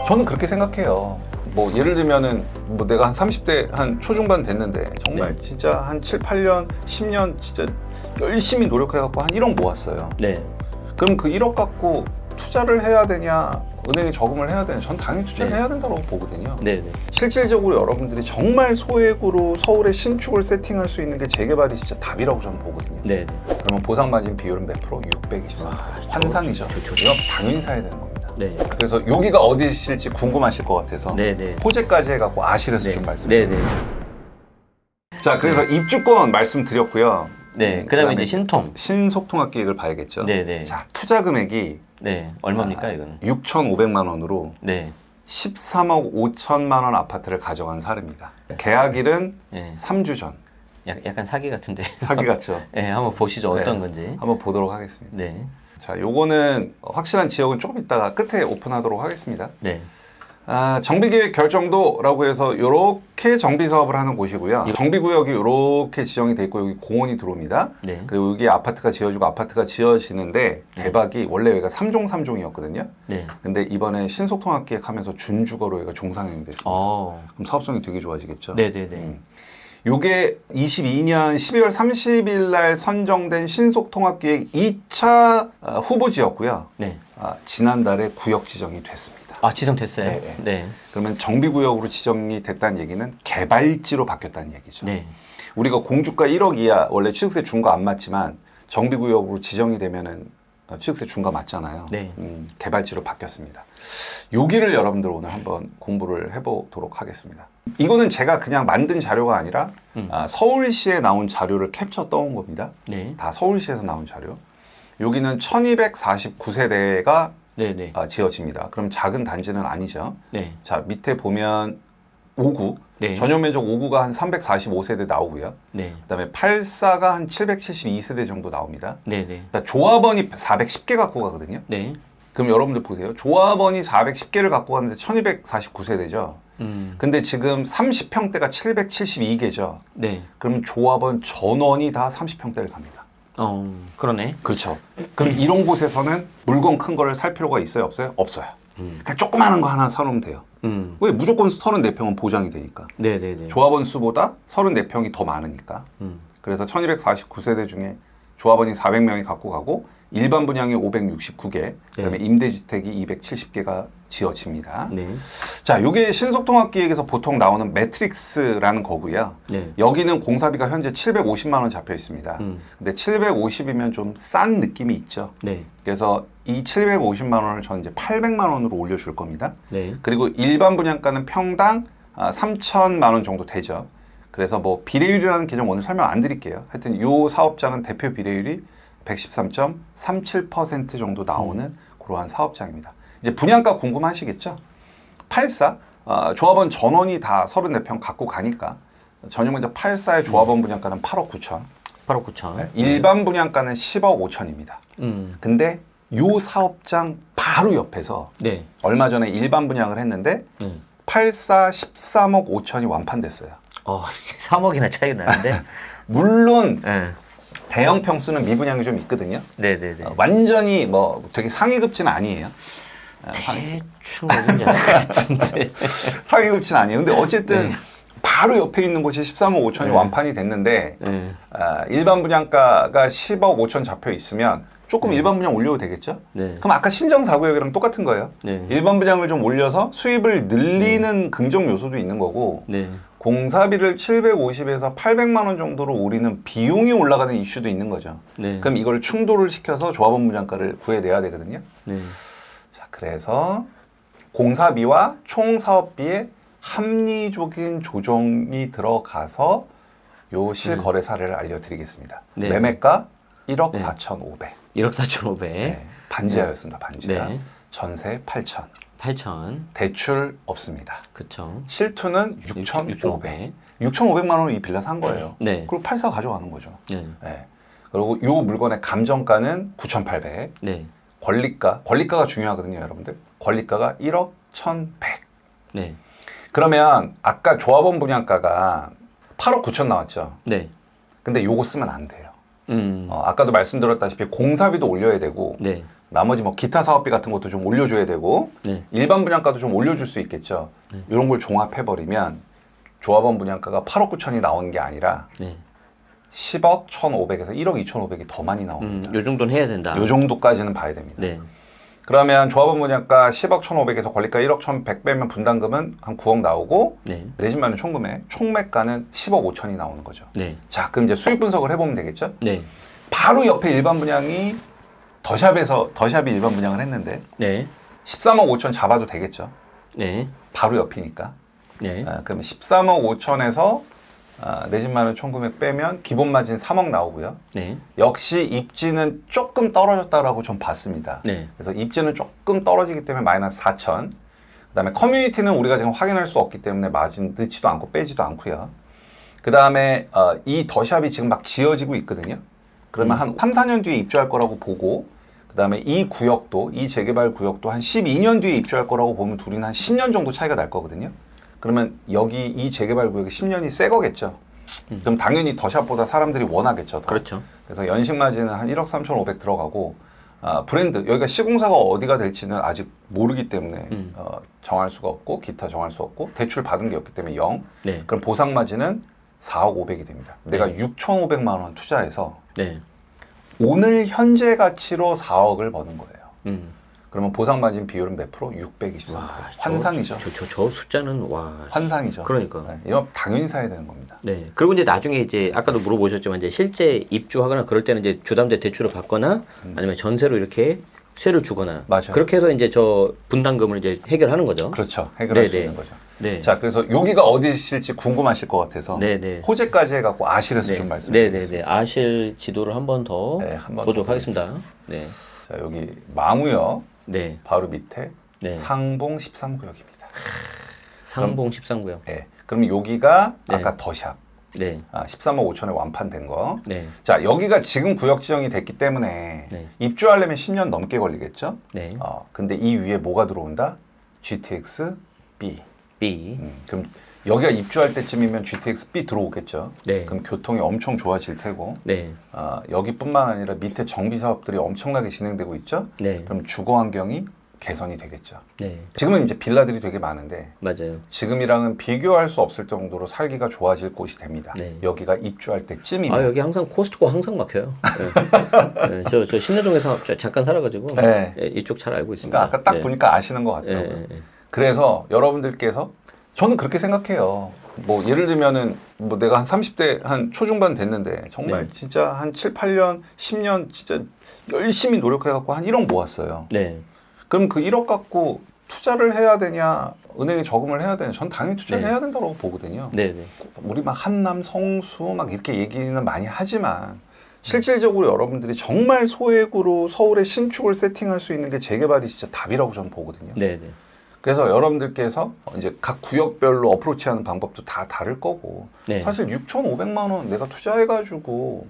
저는 그렇게 생각해요. 뭐 예를 들면은 뭐 내가 한 30대 한 초중반 됐는데 정말 네. 진짜 한 7, 8년, 10년 진짜 열심히 노력해갖고 한 1억 모았어요. 네. 그럼 그 1억 갖고 투자를 해야 되냐, 은행에 저금을 해야 되냐? 전 당연히 투자를 네. 해야 된다고 보거든요. 네. 네. 실질적으로 여러분들이 정말 소액으로 서울의 신축을 세팅할 수 있는 게 재개발이 진짜 답이라고 저는 보거든요. 네. 그러면 보상마진 비율은 몇 프로? 623%. 환상이죠. 이거 당연히 사야 되는 겁니다. 네. 그래서 여기가 어디실지 궁금하실 것 같아서 네. 네. 호재까지 해갖고 아실에서 네. 좀 말씀드릴게요. 네. 네. 자, 그래서 입주권 말씀드렸고요. 네. 그다음에 이제 신통. 신속통합 계획을 봐야겠죠. 네. 네. 자, 투자 금액이 네. 얼마입니까 이거는? 6,500만 원으로 네. 13억 5천만 원 아파트를 가져간 사례입니다. 계약일은 네. 3주 전. 약간 사기 같은데. 사기 같죠? 네. 한번 보시죠. 어떤 네. 건지. 한번 보도록 하겠습니다. 네. 자, 요거는 확실한 지역은 조금 이따가 끝에 오픈하도록 하겠습니다. 네. 정비계획 결정도라고 해서 이렇게 정비 사업을 하는 곳이고요. 정비구역이 이렇게 지정이 돼 있고 여기 공원이 들어옵니다. 네. 그리고 여기 아파트가 지어지고 아파트가 지어지는데 대박이 원래 여기가 3종 3종이었거든요. 네. 근데 이번에 신속통합계획하면서 준주거로 여기가 종상형이 됐습니다. 그럼 사업성이 되게 좋아지겠죠. 네. 네. 네. 요게 22년 12월 30일 날 선정된 신속통합계획 2차 후보지였고요. 네. 지난달에 구역 지정이 됐습니다. 지정됐어요. 네. 네. 그러면 정비구역으로 지정이 됐다는 얘기는 개발지로 바뀌었다는 얘기죠. 네. 우리가 공주가 1억 이하 원래 취득세 준거 안 맞지만 정비구역으로 지정이 되면은 취득세 준거 맞잖아요. 네. 개발지로 바뀌었습니다. 여기를 여러분들 오늘 한번 공부를 해보도록 하겠습니다. 이거는 제가 그냥 만든 자료가 아니라 서울시에 나온 자료를 캡처 떠온 겁니다. 네. 다 서울시에서 나온 자료. 여기는 1249세대가 네. 지어집니다. 그럼 작은 단지는 아니죠. 네. 자, 밑에 보면 5구, 네. 전용 면적 5구가 한 345세대 나오고요. 네. 그다음에 84가 한 772세대 정도 나옵니다. 네. 네. 그러니까 조합원이 410개 갖고 가거든요. 네. 그럼 여러분들 보세요. 조합원이 410개를 갖고 가는데 1249세대죠. 근데 지금 30평대가 772개죠. 네. 그럼 조합원 전원이 다 30평대를 갑니다. 그러네. 그렇죠. 그럼 이런 곳에서는 물건 큰 거를 살 필요가 있어요? 없어요? 없어요. 그냥 조그마한 거 하나 사놓으면 돼요. 왜? 무조건 34평은 보장이 되니까. 네네네. 조합원 수보다 34평이 더 많으니까. 그래서 1249세대 중에 조합원이 400명이 갖고 가고 일반 분양이 569개, 그다음에 임대주택이 270개가 지어집니다. 네. 자, 이게 신속통합기획에서 보통 나오는 매트릭스라는 거고요. 네. 여기는 공사비가 현재 750만 원 잡혀 있습니다. 근데 750이면 좀 싼 느낌이 있죠. 네. 그래서 이 750만 원을 저는 이제 800만 원으로 올려줄 겁니다. 네. 그리고 일반 분양가는 평당 3천만 원 정도 되죠. 그래서 뭐 비례율이라는 개념 오늘 설명 안 드릴게요. 하여튼 이 사업장은 대표 비례율이 113.37% 정도 나오는 그러한 사업장입니다. 이제 분양가 궁금하시겠죠? 84 조합원 전원이 다 34평 갖고 가니까 전용 면적 84의 조합원 분양가는 8억 9천. 8억 9천. 네, 일반 분양가는 10억 5천입니다. 근데 요 사업장 바로 옆에서 네. 얼마 전에 일반 분양을 했는데 84 13억 5천이 완판됐어요. 3억이나 차이가 나는데. 물론 네. 대형 평수는 미분양이 좀 있거든요. 네네네. 완전히 뭐 되게 상위급지는 아니에요. 대충 먹은 게 아닐 것 같은데. 상위급지는 아니에요. 근데 어쨌든 바로 옆에 있는 곳이 13억 5천이 완판이 됐는데 일반 분양가가 10억 5천 잡혀 있으면 조금 일반 분양 올려도 되겠죠? 네. 그럼 아까 신정 4구역이랑 똑같은 거예요. 네. 일반 분양을 좀 올려서 수입을 늘리는 긍정 요소도 있는 거고 네. 공사비를 750에서 800만 원 정도로 올리는 비용이 올라가는 이슈도 있는 거죠. 네. 그럼 이걸 충돌을 시켜서 조합원 분양가를 구해내야 되거든요. 네. 자, 그래서 공사비와 총 사업비에 합리적인 조정이 들어가서 요 실거래 사례를 알려드리겠습니다. 네. 매매가 1억 4,500. 1억 4,500. 네, 반지하였습니다. 반지하. 네. 전세 8,000. 8천. 대출 없습니다. 그쵸. 실투는 6,500. 6,500. 6,500만 원으로 이 빌라 산 거예요. 네. 그리고 84 가져가는 거죠. 네. 네. 그리고 이 물건의 감정가는 9,800. 네. 권리가가 중요하거든요, 여러분들. 권리가가 1억 1,100. 네. 그러면 아까 조합원 분양가가 8억 9천 나왔죠. 네. 근데 요거 쓰면 안 돼요. 아까도 말씀드렸다시피 공사비도 올려야 되고 네. 나머지 뭐 기타 사업비 같은 것도 좀 올려줘야 되고 네. 일반 분양가도 좀 올려줄 수 있겠죠. 이런 걸 종합해버리면 조합원 분양가가 8억 9천이 나오는 게 아니라 네. 10억 1,500에서 1억 2,500이 더 많이 나옵니다. 요 정도는 해야 된다. 요 정도까지는 봐야 됩니다. 네. 그러면 조합원 분양가 10억 1,500에서 권리가 1억 1,100 빼면 분담금은 한 9억 나오고 네. 내 집 마련 총금액, 총매가는 10억 5천이 나오는 거죠. 네. 자, 그럼 이제 수익 분석을 해보면 되겠죠? 네. 바로 옆에 일반 분양이 더샵이 일반 분양을 했는데 네. 13억 5천 잡아도 되겠죠? 네. 바로 옆이니까. 네. 그러면 13억 5천에서 내 집 마련 총금액 빼면 기본 마진 3억 나오고요. 네. 역시 입지는 조금 떨어졌다라고 좀 봤습니다. 네. 그래서 입지는 조금 떨어지기 때문에 마이너스 4천. 그다음에 커뮤니티는 우리가 지금 확인할 수 없기 때문에 마진 넣지도 않고 빼지도 않고요. 그다음에 이 더샵이 지금 막 지어지고 있거든요. 그러면 한 3, 4년 뒤에 입주할 거라고 보고 그다음에 이 구역도 이 재개발 구역도 한 12년 뒤에 입주할 거라고 보면 둘이는 한 10년 정도 차이가 날 거거든요. 그러면 여기 이 재개발 구역이 10년이 새 거겠죠. 그럼 당연히 더샵보다 사람들이 원하겠죠. 더. 그렇죠. 그래서 연식 마진은 한 1억 3,500 들어가고 브랜드 여기가 시공사가 어디가 될지는 아직 모르기 때문에 정할 수가 없고 기타 정할 수 없고 대출 받은 게 없기 때문에 0. 네. 그럼 보상 마진은 4억 500이 됩니다. 내가 네. 6,500만 원 투자해서 네. 오늘 현재 가치로 4억을 버는 거예요. 음. 그러면 보상 마진 비율은 몇 프로? 623%. 와, 환상이죠. 저 숫자는 와. 환상이죠. 그러니까. 네, 이건 당연히 사야 되는 겁니다. 네. 그리고 이제 나중에 이제 아까도 물어보셨지만 이제 실제 입주하거나 그럴 때는 이제 주담대 대출을 받거나 아니면 전세로 이렇게 세를 주거나 맞아요. 그렇게 해서 이제 저 분담금을 이제 해결하는 거죠. 그렇죠. 해결할 수 네네. 있는 거죠. 네. 자, 그래서 여기가 어디실지 궁금하실 것 같아서 네네. 호재까지 해갖고 아실에서 네. 좀 말씀드리겠습니다. 네네네. 아실 지도를 한 번 더 네, 한번 보도록 더 하겠습니다. 네. 자, 여기 망우역 네. 바로 밑에 네. 상봉 13구역입니다. 상봉 13구요. 네. 그럼 여기가 네. 아까 더샵 네. 13억 5천에 완판된 거. 네. 자, 여기가 지금 구역 지정이 됐기 때문에 네. 입주하려면 10년 넘게 걸리겠죠? 네. 근데 이 위에 뭐가 들어온다? GTX B. B. 그럼 여기가 입주할 때쯤이면 GTX B 들어오겠죠? 네. 그럼 교통이 엄청 좋아질 테고 네. 여기뿐만 아니라 밑에 정비 사업들이 엄청나게 진행되고 있죠? 네. 그럼 주거 환경이 개선이 되겠죠. 네. 지금은 이제 빌라들이 되게 많은데 맞아요. 지금이랑은 비교할 수 없을 정도로 살기가 좋아질 곳이 됩니다. 네. 여기가 입주할 때쯤이면. 아, 여기 항상 코스트코 항상 막혀요. 네. 저 신내동에서 잠깐 살아가지고 네. 네, 이쪽 잘 알고 있습니다. 그러니까 아까 딱 네. 보니까 아시는 것 네. 같더라고요. 네. 그래서 여러분들께서 저는 그렇게 생각해요. 뭐 예를 들면은 뭐 내가 한 30대 한 초중반 됐는데 정말 네. 진짜 한 7, 8년, 10년 진짜 열심히 노력해갖고 한 1억 모았어요. 네. 그럼 그 1억 갖고 투자를 해야 되냐, 은행에 저금을 해야 되냐, 전 당연히 투자를 네. 해야 된다고 보거든요. 네. 네. 우리 막 한남, 성수 막 이렇게 얘기는 많이 하지만 실질적으로 여러분들이 정말 소액으로 서울의 신축을 세팅할 수 있는 게 재개발이 진짜 답이라고 저는 보거든요. 네. 네. 그래서 여러분들께서 이제 각 구역별로 어프로치하는 방법도 다 다를 거고 네. 사실 6,500만 원 내가 투자해가지고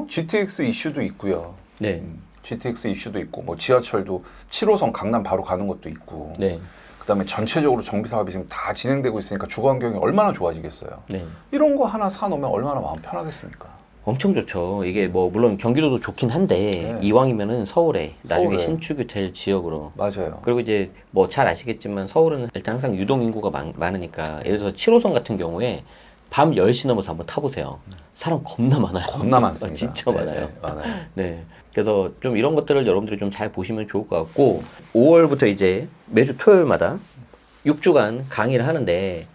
GTX 이슈도 있고요. 네. GTX 이슈도 있고 뭐 지하철도 7호선 강남 바로 가는 것도 있고 네. 그다음에 전체적으로 정비 사업이 지금 다 진행되고 있으니까 주거 환경이 얼마나 좋아지겠어요. 네. 이런 거 하나 사놓으면 얼마나 마음 편하겠습니까? 엄청 좋죠. 이게 뭐 물론 경기도도 좋긴 한데 네. 이왕이면은 서울에 나중에 서울에. 신축이 될 지역으로. 맞아요. 그리고 이제 뭐 잘 아시겠지만 서울은 일단 항상 유동 인구가 많으니까 예를 들어서 7호선 같은 경우에 밤 10시 넘어서 한번 타보세요. 사람 겁나 많아요. 겁나 많습니다. 진짜 네, 많아요. 네, 많아요. 네. 그래서 좀 이런 것들을 여러분들이 좀 잘 보시면 좋을 것 같고 5월부터 이제 매주 토요일마다 6주간 강의를 하는데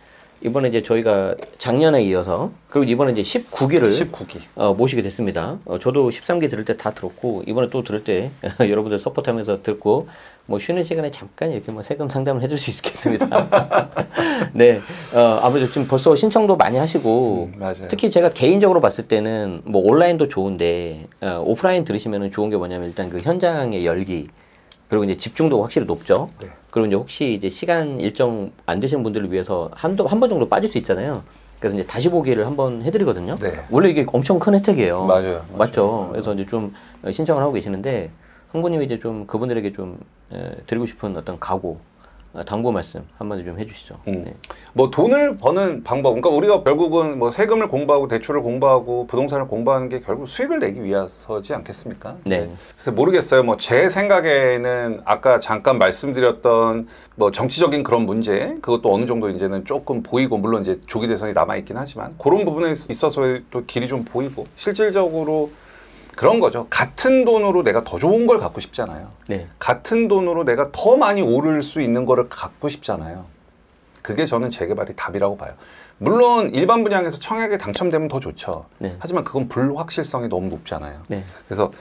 이번에 이제 저희가 작년에 이어서 그리고 이번에 이제 19기를 19기. 모시게 됐습니다. 저도 13기 들을 때 다 들었고 이번에 또 들을 때 여러분들 서포트하면서 듣고 뭐 쉬는 시간에 잠깐 이렇게 뭐 세금 상담을 해줄 수 있겠습니다. 네, 아무래도 지금 벌써 신청도 많이 하시고 맞아요. 특히 제가 개인적으로 봤을 때는 뭐 온라인도 좋은데 오프라인 들으시면은 좋은 게 뭐냐면 일단 그 현장의 열기 그리고 이제 집중도가 확실히 높죠. 네. 그리고 이제 혹시 이제 시간 일정 안 되시는 분들을 위해서 한 번 정도 빠질 수 있잖아요. 그래서 이제 다시 보기를 한번 해드리거든요. 네. 원래 이게 엄청 큰 혜택이에요. 맞아요. 맞죠. 그래서 이제 좀 신청을 하고 계시는데 흥부님이 이제 좀 그분들에게 좀 드리고 싶은 어떤 각오, 당부 말씀 한마디 좀 해주시죠. 네. 뭐 돈을 버는 방법, 그러니까 우리가 결국은 뭐 세금을 공부하고 대출을 공부하고 부동산을 공부하는 게 결국 수익을 내기 위해서지 않겠습니까? 네. 그래서 모르겠어요. 뭐 제 생각에는 아까 잠깐 말씀드렸던 뭐 정치적인 그런 문제, 그것도 어느 정도 이제는 조금 보이고, 물론 이제 조기 대선이 남아 있긴 하지만 그런 부분에 있어서의 또 길이 좀 보이고, 실질적으로 그런 거죠. 같은 돈으로 내가 더 좋은 걸 갖고 싶잖아요. 네. 같은 돈으로 내가 더 많이 오를 수 있는 거를 갖고 싶잖아요. 그게 저는 재개발이 답이라고 봐요. 물론 일반 분양에서 청약에 당첨되면 더 좋죠. 네. 하지만 그건 불확실성이 너무 높잖아요. 네. 그래서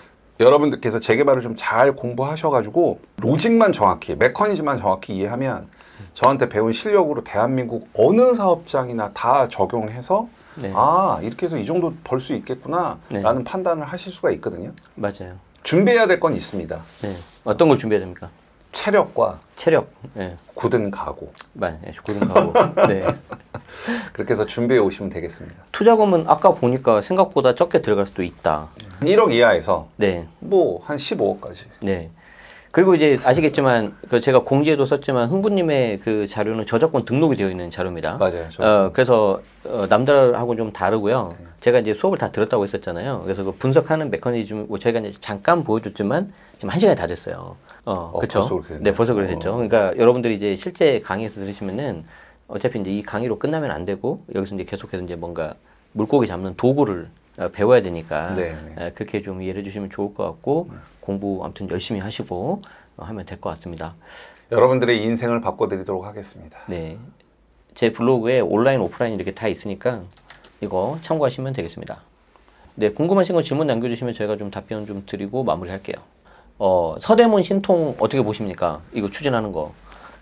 여러분들께서 재개발을 좀 잘 공부하셔가지고 로직만 정확히, 메커니즘만 정확히 이해하면 저한테 배운 실력으로 대한민국 어느 사업장이나 다 적용해서 네. 아, 이렇게 해서 이 정도 벌 수 있겠구나 네. 라는 판단을 하실 수가 있거든요. 맞아요. 준비해야 될 건 있습니다. 네. 어떤 걸 준비해야 됩니까? 체력과 체력. 네. 굳은 각오. 굳은 각오. 네. 그렇게 해서 준비해 오시면 되겠습니다. 투자금은 아까 보니까 생각보다 적게 들어갈 수도 있다. 1억 이하에서 네. 뭐 한 15억까지. 네. 그리고 이제 아시겠지만 그 제가 공지에도 썼지만 흥부님의 그 자료는 저작권 등록이 되어 있는 자료입니다. 맞아요. 그래서 남들하고 좀 다르고요. 제가 이제 수업을 다 들었다고 했었잖아요. 그래서 그 분석하는 메커니즘 저희가 이제 잠깐 보여줬지만 지금 1시간이 다 됐어요. 그렇죠. 벌써 그렇게 됐네요. 네, 벌써 그렇게 됐죠. 그러니까 여러분들이 이제 실제 강의에서 들으시면은 어차피 이제 이 강의로 끝나면 안 되고 여기서 이제 계속해서 이제 뭔가 물고기 잡는 도구를 배워야 되니까 네. 그렇게 좀 이해해 주시면 좋을 것 같고 공부 아무튼 열심히 하시고 하면 될 것 같습니다. 여러분들의 인생을 바꿔드리도록 하겠습니다. 네, 제 블로그에 온라인 오프라인 이렇게 다 있으니까 이거 참고하시면 되겠습니다. 네, 궁금하신 거 질문 남겨주시면 저희가 좀 답변 좀 드리고 마무리할게요. 서대문 신통 어떻게 보십니까? 이거 추진하는 거.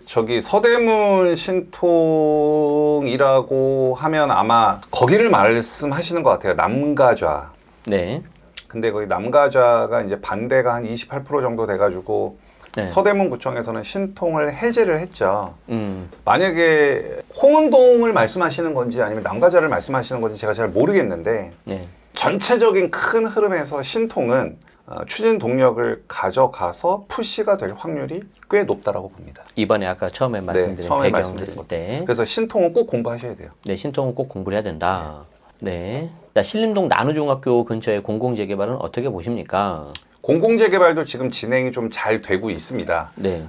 저기 서대문 신통이라고 하면 아마 거기를 말씀하시는 것 같아요. 남가좌. 네. 근데 거기 남가좌가 이제 반대가 한 28% 정도 돼가지고 네. 서대문구청에서는 신통을 해제를 했죠. 만약에 홍은동을 말씀하시는 건지 아니면 남가좌를 말씀하시는 건지 제가 잘 모르겠는데 네. 전체적인 큰 흐름에서 신통은 추진 동력을 가져가서 푸시가 될 확률이 꽤 높다라고 봅니다. 이번에 아까 처음에 말씀드린 처음에 배경 말씀드린 했을 것. 때. 그래서 신통은 꼭 공부하셔야 돼요. 네, 신통은 꼭 공부를 해야 된다. 네. 자, 신림동 나누중학교 근처의 공공재개발은 어떻게 보십니까? 공공재개발도 지금 진행이 좀 잘 되고 있습니다. 네.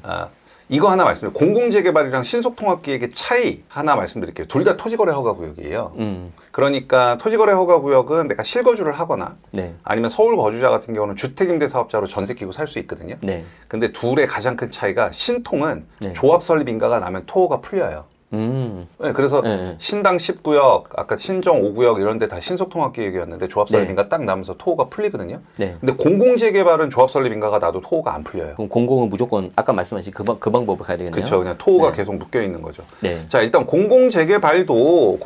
이거 하나 말씀드려요. 공공재개발이랑 신속통합기획의 차이 하나 말씀드릴게요. 둘 다 토지거래 허가구역이에요. 그러니까 토지거래 허가구역은 내가 실거주를 하거나 네. 아니면 서울 거주자 같은 경우는 주택임대사업자로 전세 끼고 살 수 있거든요. 네. 근데 둘의 가장 큰 차이가 신통은 네. 조합 설립 인가가 나면 토호가 풀려요. 네, 그래서 네. 신당 10구역, 아까 신정 5구역 이런 데 다 신속통합기획이었는데 조합 설립 네. 인가 딱 나면서 토호가 풀리거든요. 네. 근데 공공재개발은 조합 설립 인가가 나도 토호가 안 풀려요. 그럼 공공은 무조건 아까 말씀하신 그 방법을 가야 되겠네요. 그렇죠. 그냥 토호가 네. 계속 묶여 있는 거죠. 네. 자, 일단 공공재개발도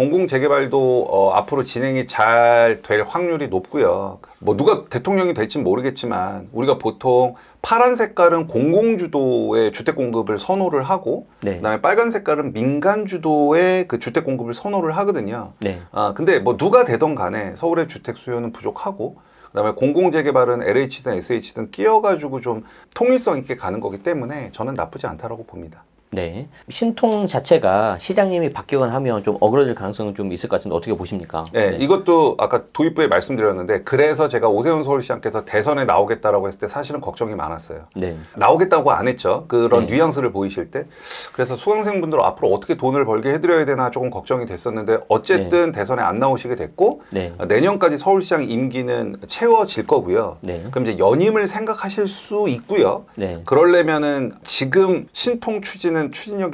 앞으로 진행이 잘 될 확률이 높고요. 뭐 누가 대통령이 될진 모르겠지만 우리가 보통 파란 색깔은 공공주도의 주택 공급을 선호를 하고 네. 그다음에 빨간 색깔은 민간 주도의 그 주택 공급을 선호를 하거든요. 네. 근데 뭐 누가 되던 간에 서울의 주택 수요는 부족하고 그다음에 공공재개발은 LH든 SH든 끼어가지고 좀 통일성 있게 가는 거기 때문에 저는 나쁘지 않다라고 봅니다. 네. 신통 자체가 시장님이 바뀌거나 하면 좀 어그러질 가능성은 좀 있을 것 같은데 어떻게 보십니까? 네, 이것도 아까 도입부에 말씀드렸는데 그래서 제가 오세훈 서울시장께서 대선에 나오겠다라고 했을 때 사실은 걱정이 많았어요. 네. 나오겠다고 안 했죠. 그런 네. 뉘앙스를 보이실 때. 그래서 수강생분들 앞으로 어떻게 돈을 벌게 해드려야 되나 조금 걱정이 됐었는데 어쨌든 대선에 안 나오시게 됐고 네. 내년까지 서울시장 임기는 채워질 거고요. 네. 그럼 이제 연임을 생각하실 수 있고요. 네. 그러려면은 지금 신통 추진력이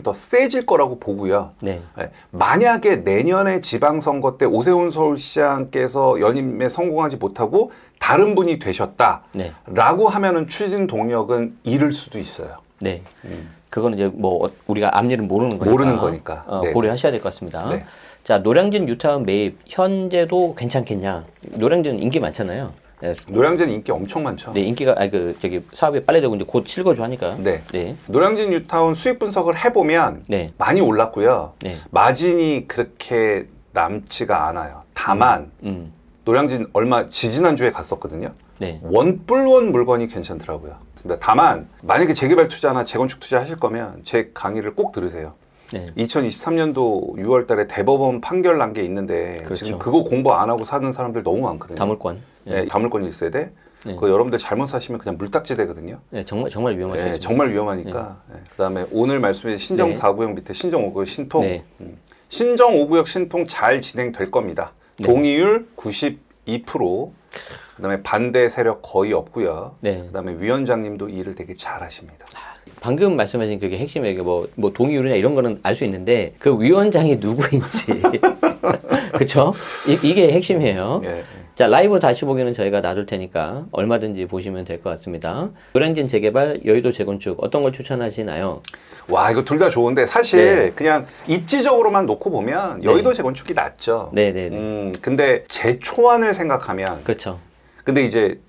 더 세질 거라고 보고요. 네. 네, 만약에 내년에 지방선거 때 오세훈 서울시장께서 연임에 성공하지 못하고 다른 분이 되셨다라고 네. 하면은 추진 동력은 잃을 수도 있어요. 네. 그거는 이제 뭐 우리가 앞일은 모르는 거니까. 모르는 거니까. 네. 고려하셔야 될 것 같습니다. 네. 자, 노량진 뉴타운 매입 현재도 괜찮겠냐? 노량진 인기 많잖아요. 네. 노량진 인기 엄청 많죠. 네, 인기가 사업이 빨리 되고 이제 곧 실거주 하니까. 네. 네. 노량진 뉴타운 수익 분석을 해보면 네. 많이 올랐고요. 네. 마진이 그렇게 남지가 않아요. 다만 노량진 얼마 지지난주에 갔었거든요. 네. 원뿔원 물건이 괜찮더라고요. 다만 만약에 재개발 투자나 재건축 투자 하실 거면 제 강의를 꼭 들으세요. 네. 2023년도 6월 달에 대법원 판결 난 게 있는데 그렇죠. 지금 그거 공부 안 하고 사는 사람들 너무 많거든요. 다물권. 네, 다물권 1세대. 네. 그거 여러분들 잘못 사시면 그냥 물딱지 되거든요. 네, 정말 위험하죠. 네, 정말 위험하니까. 네. 그다음에 오늘 말씀해 신정 네. 4구역 밑에 신정 5구역 신통. 네. 신정 5구역 신통 잘 진행될 겁니다. 네. 동의율 92%. 그다음에 반대 세력 거의 없고요. 네. 그다음에 위원장님도 일을 되게 잘하십니다. 방금 말씀하신 그게 핵심이에요. 이게 뭐 동의율이나 이런 거는 알 수 있는데 그 위원장이 누구인지 그렇죠? 이게 핵심이에요. 예. 자, 라이브 다시 보기는 저희가 놔둘 테니까 얼마든지 보시면 될 것 같습니다. 노량진 재개발, 여의도 재건축 어떤 걸 추천하시나요? 와, 이거 둘 다 좋은데 사실 네. 그냥 입지적으로만 놓고 보면 네. 여의도 재건축이 낫죠. 네네네. 근데 재초안을 생각하면 그렇죠. 근데 이제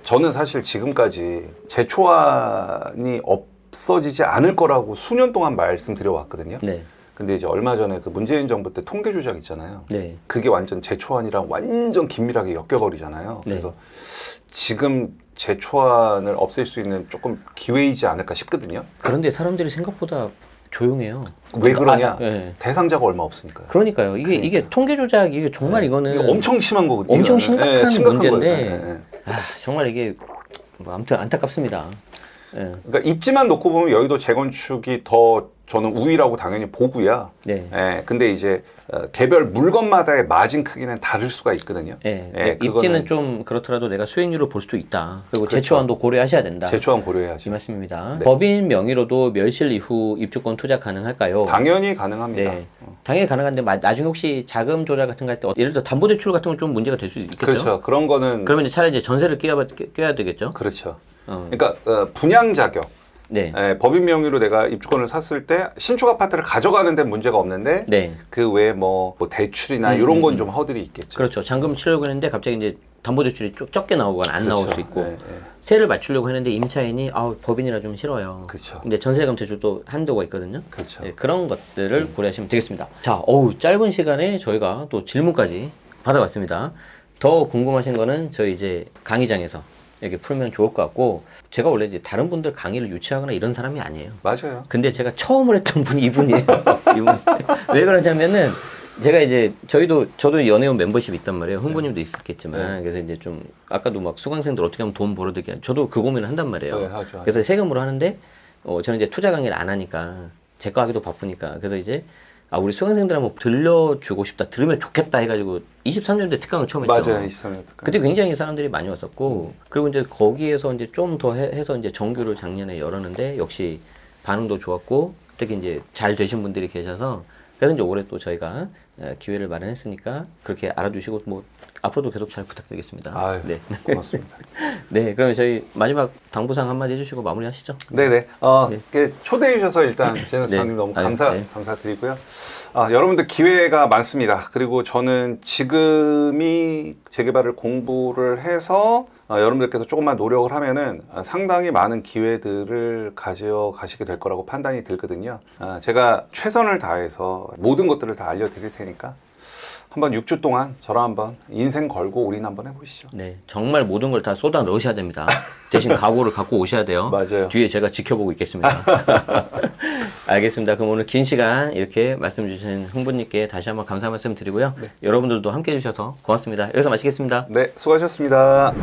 저는 사실 지금까지 재초안이 없어지지 않을 거라고 수년 동안 말씀드려 왔거든요. 네. 근데 이제 얼마 전에 그 문재인 정부 때 통계 조작 있잖아요. 네. 그게 완전 재초안이랑 완전 긴밀하게 엮여버리잖아요. 네. 그래서 지금 재초안을 없앨 수 있는 조금 기회이지 않을까 싶거든요. 그런데 사람들이 생각보다 조용해요. 왜 그러냐? 네. 대상자가 얼마 없으니까요. 그러니까요. 이게 통계 조작, 이게 정말 이거는 이거 엄청 심한 거거든요. 엄청 심각한 문제인데, 거예요. 예. 아, 정말 이게 뭐 아무튼 안타깝습니다. 예. 그러니까 입지만 놓고 보면 여의도 재건축이 더 저는 우위라고 당연히 보고요. 네. 예, 근데 이제 개별 물건마다의 마진 크기는 다를 수가 있거든요. 예. 예, 입지는 그거는 좀 그렇더라도 내가 수익률을 볼 수도 있다. 그리고 그렇죠. 재초안도 고려하셔야 된다. 재초안 이 고려해야죠. 말씀입니다. 네. 법인 명의로도 멸실 이후 입주권 투자 가능할까요? 당연히 가능합니다. 네. 당연히 가능한데 나중에 혹시 자금 조달 같은 거 할 때 예를 들어 담보대출 같은 건 좀 문제가 될 수 있겠죠? 그렇죠. 그런 거는 그러면 이제 차라리 이제 전세를 껴야 되겠죠? 그렇죠. 어. 그러니까 분양 자격. 네. 예, 법인 명의로 내가 입주권을 샀을 때 신축 아파트를 가져가는 데는 문제가 없는데 네. 그 외에 뭐 대출이나 이런 건 좀 허들이 있겠죠. 그렇죠. 잔금 치려고 했는데 갑자기 이제 담보대출이 적게 나오거나 안 나올 수 있고 예, 예. 세를 맞추려고 했는데 임차인이 법인이라 좀 싫어요. 그렇죠. 근데 전세금 대출도 한도가 있거든요. 그렇죠. 네, 그런 것들을 고려하시면 되겠습니다. 자, 짧은 시간에 저희가 또 질문까지 받아봤습니다. 더 궁금하신 거는 저희 이제 강의장에서 이렇게 풀면 좋을 것 같고 제가 원래 이제 다른 분들 강의를 유치하거나 이런 사람이 아니에요. 맞아요. 근데 제가 처음으로 했던 분이 이분이에요. 이분. 왜 그러냐면은 제가 이제 저도 연애원 멤버십 있단 말이에요. 흥부님도 있었겠지만 그래서 이제 좀 아까도 막 수강생들 어떻게 하면 돈 벌어들게 저도 그 고민을 한단 말이에요. 네, 하죠. 그래서 세금으로 하는데 저는 이제 투자 강의를 안 하니까 제 거 하기도 바쁘니까 그래서 이제 우리 수강생들 한번 들려주고 싶다 들으면 좋겠다 해가지고 23년도에 특강을 처음 했죠. 맞아요. 23년 그때 굉장히 사람들이 많이 왔었고 그리고 이제 거기에서 이제 좀 더 해서 이제 정규를 작년에 열었는데 역시 반응도 좋았고 특히 이제 잘 되신 분들이 계셔서 그래서 이제 올해 또 저희가 기회를 마련했으니까 그렇게 알아주시고 뭐 앞으로도 계속 잘 부탁드리겠습니다. 아유, 네. 고맙습니다. 네, 그러면 저희 마지막 당부상 한마디 해주시고 마무리하시죠. 네네. 네. 이렇게 초대해 주셔서 일단 제작장님 네. 너무 아유, 네. 감사드리고요. 여러분들 기회가 많습니다. 그리고 저는 지금이 재개발을 공부를 해서 여러분들께서 조금만 노력을 하면은 상당히 많은 기회들을 가져가시게 될 거라고 판단이 들거든요. 제가 최선을 다해서 모든 것들을 다 알려드릴 테니까 한번 6주 동안 저랑 한번 인생 걸고 올인 한번 해보시죠. 네, 정말 모든 걸 다 쏟아 넣으셔야 됩니다. 대신 각오를 갖고 오셔야 돼요. 맞아요. 뒤에 제가 지켜보고 있겠습니다. 알겠습니다. 그럼 오늘 긴 시간 이렇게 말씀 주신 흥부님께 다시 한번 감사 말씀 드리고요. 여러분들도 함께 해주셔서 고맙습니다. 여기서 마치겠습니다. 네, 수고하셨습니다.